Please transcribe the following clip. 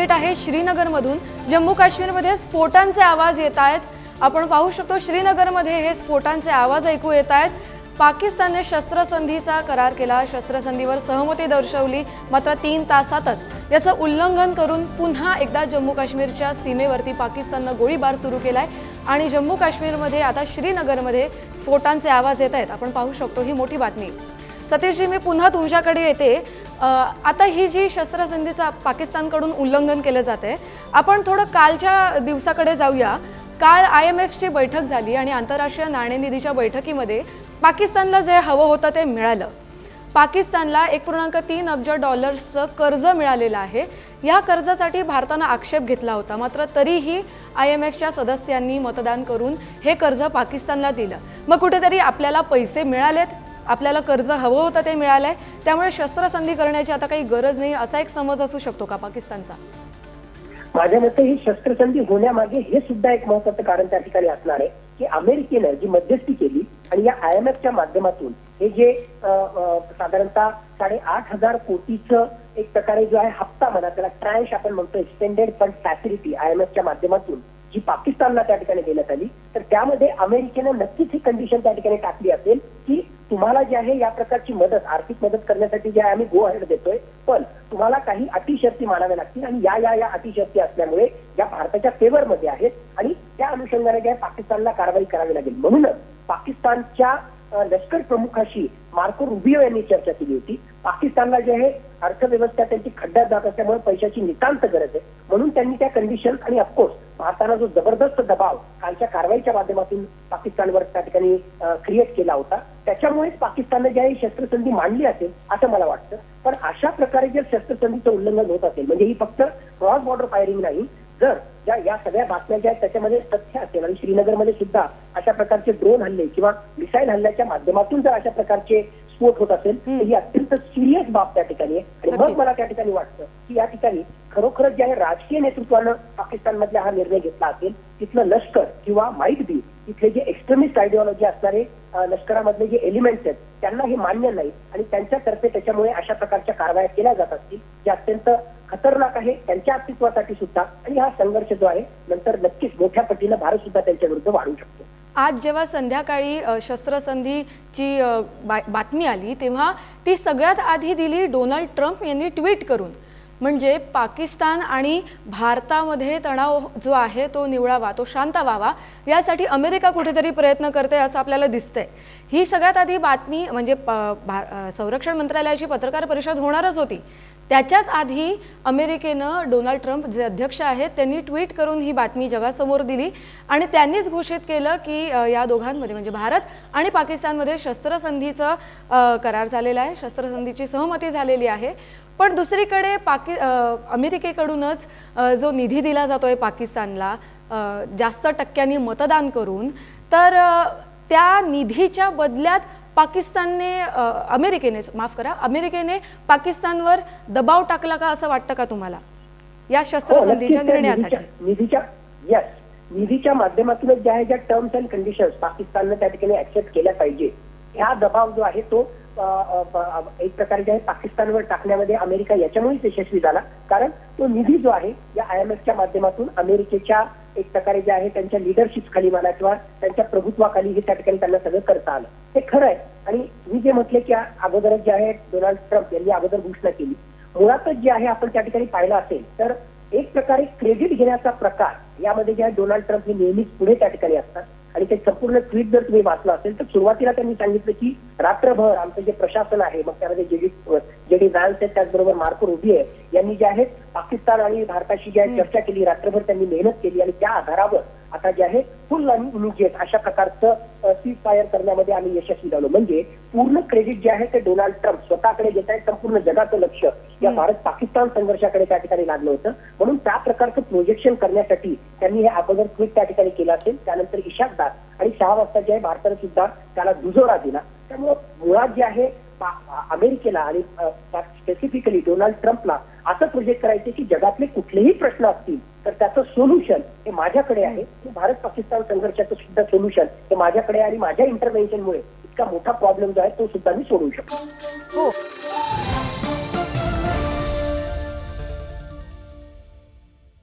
Update आहे श्रीनगरमधून। जम्मू काश्मीरमध्ये स्फोटांचे आवाज येत आहेत। आपण पाहू शकतो श्रीनगरमध्ये हे स्फोटांचे आवाज ऐकू येत आहेत। पाकिस्तानने शस्त्रसंधीचा करार केला, शस्त्रसंधीवर सहमती दर्शवली, मात्र 3 तासातच याचं उल्लंघन करून पुन्हा एकदा जम्मू काश्मीरच्या सीमेवरती पाकिस्तानने गोळीबार सुरू केलाय आणि जम्मू काश्मीरमध्ये आता श्रीनगरमध्ये स्फोटांचे आवाज येत आहेत। आपण पाहू शकतो ही मोठी बातमी। सतीशजी, मी पुन्हा तुमच्याकडे येते। आता ही जी शस्त्रसंधीचा पाकिस्तानकडून उल्लंघन केलं जाते, आपण थोडं कालच्या दिवसाकडे जाऊया। काल IMFची बैठक झाली आणि आंतरराष्ट्रीय नाणेनिधीच्या बैठकीमध्ये पाकिस्तानला जे हवं होतं ते मिळालं। पाकिस्तानला 1.3 अब्ज डॉलर्सचं कर्ज मिळालेलं आहे। या कर्जासाठी भारताने आक्षेप घेतला होता, मात्र तरीही IMFच्या सदस्यांनी मतदान करून हे कर्ज पाकिस्तानला दिलं। मग कुठेतरी आपल्याला पैसे मिळालेत, आपल्याला कर्ज हवं होतं ते मिळालंय, त्यामुळे शस्त्रसंधी करण्याची आता काही गरज नाही असा एक समज असू शकतो का पाकिस्तानचा? माझ्या मते ही शस्त्रसंधी होण्यामागे हे सुद्धा एक महत्त्वाचं कारण त्या ठिकाणी असणार आहे की अमेरिकेने जी मध्यस्थी केली आणि या IMFच्या माध्यमातून हे जे साधारणतः 8,500 कोटीचं एक प्रकारे जो आहे हप्ता म्हणा, त्याला ट्रॅश आपण म्हणतो, एक्सटेंडेड फंड फॅसिलिटी IMFच्या माध्यमातून जी पाकिस्तानला त्या ठिकाणी देण्यात आली, तर त्यामध्ये अमेरिकेने नक्कीच ही कंडिशन त्या ठिकाणी टाकली असेल की तुम्हाला जे आहे या प्रकारची मदत, आर्थिक मदत करण्यासाठी जे आहे आम्ही गो अहेड देतोय, पण तुम्हाला काही अटी शर्ती मानाव्या लागतील आणि या अटी शर्ती असल्यामुळे या भारताच्या फेवरमध्ये आहेत आणि त्या अनुषंगाने जे पाकिस्तानला कारवाई करावी लागेल। म्हणूनच पाकिस्तानच्या लष्कर प्रमुखाशी मार्को रुबियो यांनी चर्चा केली होती। पाकिस्तानला जे आहे अर्थव्यवस्था त्यांची खड्ड्यात जात असल्यामुळे पैशाची नितांत गरज आहे, म्हणून त्यांनी त्या कंडिशन आणि ऑफकोर्स भारताला जो जबरदस्त दबाव कालच्या कारवाईच्या माध्यमातून पाकिस्तानवर त्या ठिकाणी क्रिएट केला होता, त्याच्यामुळेच पाकिस्तानने जे आहे शस्त्रसंधी मांडली असेल असं मला वाटतं। पण अशा प्रकारे जर शस्त्रसंधीचं उल्लंघन होत असेल, म्हणजे ही फक्त क्रॉस बॉर्डर फायरिंग नाही, जर या सगळ्या बातम्या ज्या आहेत त्याच्यामध्ये तथ्य असेल आणि श्रीनगरमध्ये सुद्धा अशा प्रकारचे ड्रोन हल्ले किंवा मिसाईल हल्ल्याच्या माध्यमातून जर अशा प्रकारचे स्फोट होत असेल तर ही अत्यंत सिरियस बाब त्या ठिकाणी आहे। आणि मग मला त्या ठिकाणी वाटतं की या ठिकाणी खरोखरच जे आहे राजकीय नेतृत्वानं पाकिस्तानमधला हा निर्णय घेतला असेल, तिथलं लष्कर किंवा माईट बी तिथले जे एक्स्ट्रीमिस्ट आयडिओलॉजी असणारे लष्करामधले जे एलिमेंट्स आहेत त्यांना हे मान्य नाही आणि त्यांच्यातर्फे त्याच्यामुळे अशा प्रकारच्या कारवाया केल्या जात असतील जे अत्यंत खतरनाक आहे त्यांच्या अस्तित्वासाठी सुद्धा। आणि हा संघर्ष जो आहे नंतर नक्कीच मोठ्या पटीने भारत सुद्धा त्यांच्या विरुद्ध वाढू शकतो। आज जेव्हा संध्याकाळी शस्त्रसंधीची बातमी आली तेव्हा ती सगळ्यात आधी दिली डोनाल्ड ट्रम्प यांनी ट्विट करून। म्हणजे पाकिस्तान आणि भारतामध्ये तणाव जो आहे तो निवळावा, तो शांत व्हावा, यासाठी अमेरिका कुठेतरी प्रयत्न करते असं आपल्याला दिसतंय। ही सगळ्यात आधी बातमी म्हणजे संरक्षण मंत्रालयाची पत्रकार परिषद होणारच होती, त्याच्याच आधी अमेरिकेनं डोनाल्ड ट्रम्प जे अध्यक्ष आहेत त्यांनी ट्विट करून ही बातमी जगासमोर दिली आणि त्यांनीच घोषित केलं की या दोघांमध्ये म्हणजे भारत आणि पाकिस्तानमध्ये शस्त्रसंधीचा करार झालेला आहे, शस्त्रसंधीची सहमती झालेली आहे। पण दुसरीकडे अमेरिकेकडूनच जो निधी दिला जातोय पाकिस्तानला जास्त टक्क्यांनी मतदान करून, तर त्या निधीच्या बदल्यात अमेरिकेने पाकिस्तानवर दबाव टाकला का असं वाटतं का तुम्हाला या शस्त्रसंधीच्या निर्णयासाठी? निधीच्या माध्यमातून ज्या आहे ज्या टर्म्स अँड कंडिशन्स पाकिस्तानने त्या ठिकाणी ऍक्सेप्ट केल्या पाहिजे, ह्या दबाव जो आहे तो एक प्रकारे जे आहे पाकिस्तानवर टाकण्यामध्ये अमेरिका याच्यामुळेच यशस्वी झाला, कारण तो निधी जो आहे या IMFच्या माध्यमातून अमेरिकेच्या एक प्रकारे जे आहे त्यांच्या लिडरशिप खाली म्हणा किंवा त्यांच्या प्रभुत्वाखाली हे त्या ठिकाणी त्यांना सगळं करता आलं, हे खरं आहे। आणि मी जे म्हटले की अगोदरच जे आहे डोनाल्ड ट्रम्प यांनी अगोदर घोषणा केली, मुळातच जे आहे आपण त्या ठिकाणी पाहिलं असेल तर एक प्रकारे क्रेडिट घेण्याचा प्रकार यामध्ये जे आहे डोनाल्ड ट्रम्प हे नेहमीच पुढे त्या ठिकाणी असतात। आणि ते संपूर्ण ट्विट जर तुम्ही वाचलं असेल तर सुरुवातीला त्यांनी सांगितलं की रात्रभर आमचं जे प्रशासन आहे, मग त्यामध्ये जेडी व्हॅन्स आहेत, त्याचबरोबर मार्को रुबियो यांनी जे आहे पाकिस्तान आणि भारताशी जी आहे चर्चा केली, रात्रभर त्यांनी मेहनत केली आणि त्या आधारावर आता जे आहे फुल आणि इमिजिएट अशा प्रकारचं सीज फायर करण्यामध्ये आम्ही यशस्वी झालो। म्हणजे पूर्ण क्रेडिट जे आहे ते डोनाल्ड ट्रम्प स्वतःकडे घेत आहेत, संपूर्ण जगाचं लक्ष या भारत पाकिस्तान संघर्षाकडे त्या ठिकाणी लागलं होतं, म्हणून त्या प्रकारचं प्रोजेक्शन करण्यासाठी त्यांनी हे अगोदर ट्विट त्या ठिकाणी केलं असेल। त्यानंतर इशाकदार आणि 6 वाजता जे आहे भारताने सुद्धा त्याला दुजोरा दिला। त्यामुळे मुळात जे आहे अमेरिकेला आणि स्पेसिफिकली डोनाल्ड ट्रम्पला असं प्रोजेक्ट करायचे की जगातले कुठलेही प्रश्न असतील तर त्याचं सोल्युशन हे माझ्याकडे आहे, भारत पाकिस्तान संघर्षाचं सुद्धा सोल्युशन हे माझ्याकडे आणि माझ्या इंटरव्हेन्शनमुळे इतका मोठा प्रॉब्लेम जो आहे तो सुद्धा मी सोडवू शकतो।